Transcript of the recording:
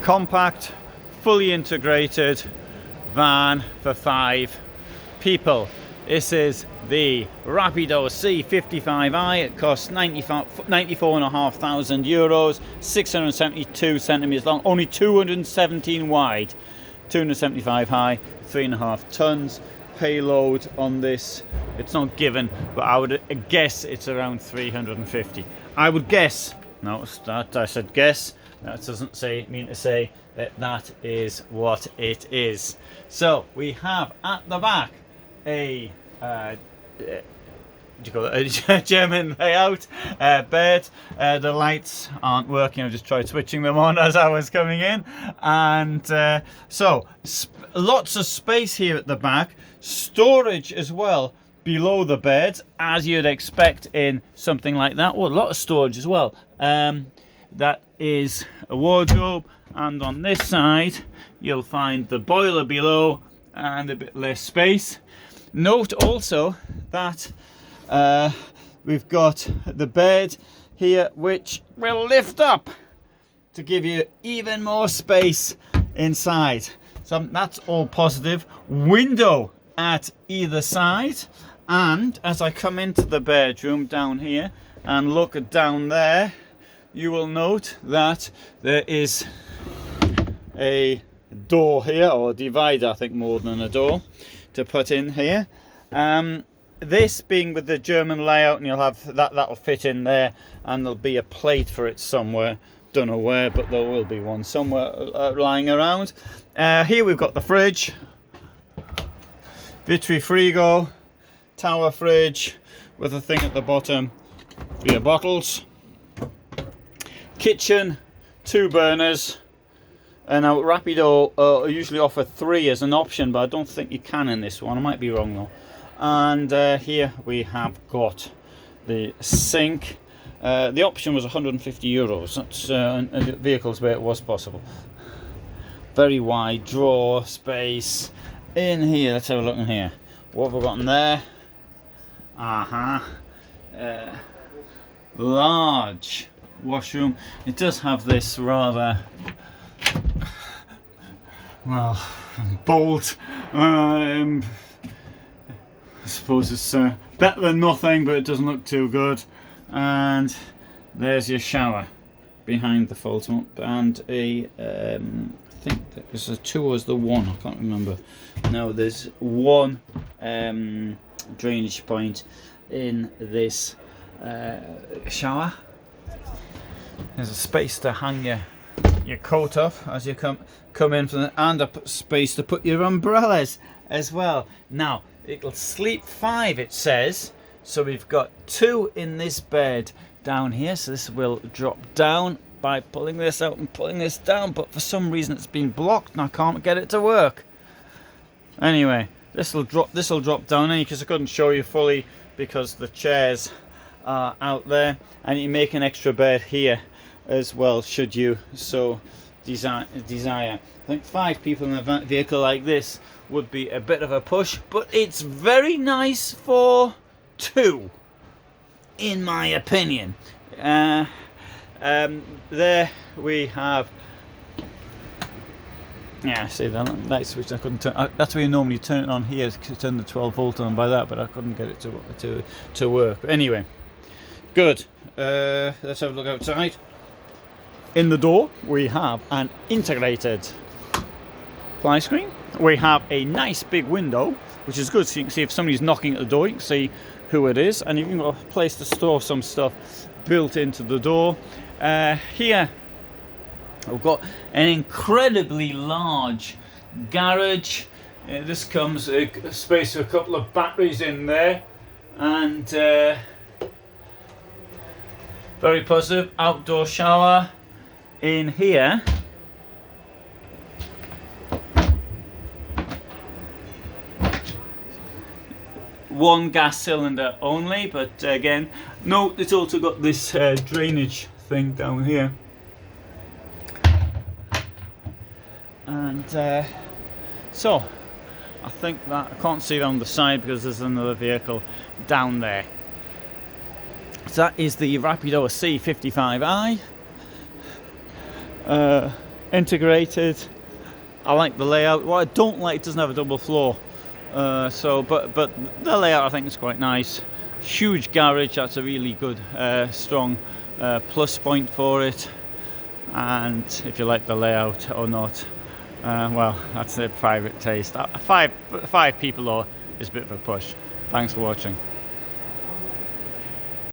compact, fully integrated van for 5 people. This is the Rapido C55i. It costs 94,500 euros, 672 centimeters long, only 217 wide, 275 high, 3.5 tons. Payload on this, it's not given, but I would guess it's around 350. I would guess. No, that I said guess. That doesn't mean to say that that is what it is. So we have at the back a German layout bed. The lights aren't working. I just tried switching them on as I was coming in, and so lots of space here at the back. Storage as well below the bed, as you'd expect in something like that. Well, a lot of storage as well. That is a wardrobe, and on this side you'll find the boiler below and a bit less space. Note also that we've got the bed here, which will lift up to give you even more space inside. So that's all positive. Window at either side, and as I come into the bedroom down here and look down there, you will note that there is a door here, or a divider, I think more than a door, to put in here. This being with the German layout, and you'll have that'll fit in there, and there'll be a plate for it somewhere. Don't know where, but there will be one somewhere lying around. Here we've got the fridge, Vitri Frigo, tower fridge with a thing at the bottom for your bottles. Kitchen, 2 burners. And now Rapido usually offer 3 as an option, but I don't think you can in this one. I might be wrong though. And here we have got the sink. The option was 150 euros. That's vehicles where it was possible. Very wide drawer space in here. Let's have a look in here. What have we got in there? Large washroom. It does have this rather, well, bold. I suppose it's better than nothing, but it doesn't look too good. And there's your shower behind the fold up, and a I think there's a 2 or is the 1, I can't remember. No, there's 1 drainage point in this shower. There's a space to hang your coat up as you come in from the, and a space to put your umbrellas as well. Now it'll sleep 5, it says, so we've got 2 in this bed down here, so this will drop down by pulling this out and pulling this down, but for some reason it's been blocked and I can't get it to work. Anyway, this will drop down because I couldn't show you fully because the chairs are out there, and you make an extra bed here as well should you so desire. I think 5 people in a vehicle like this would be a bit of a push, but it's very nice for 2 in my opinion. There we have, yeah, see that light switch I couldn't turn. That's where you normally turn it on here to turn the 12 volt on by that, but I couldn't get it to work. But anyway, good. Let's have a look outside. In the door we have an integrated fly screen. We have a nice big window, which is good, so you can see if somebody's knocking at the door, you can see who it is, and you've got a place to store some stuff built into the door. Here we've got an incredibly large garage. This comes a space for a couple of batteries in there, and very positive. Outdoor shower in here. One gas cylinder only, but again, note it's also got this drainage thing down here. And so I think that I can't see it on the side because there's another vehicle down there. So that is the Rapido C55i. integrated. I like the layout. What I don't like, it doesn't have a double floor. But the layout I think is quite nice. Huge garage, that's a really good strong plus point for it. And if you like the layout or not, well, that's a private taste. Five people though is a bit of a push. Thanks for watching.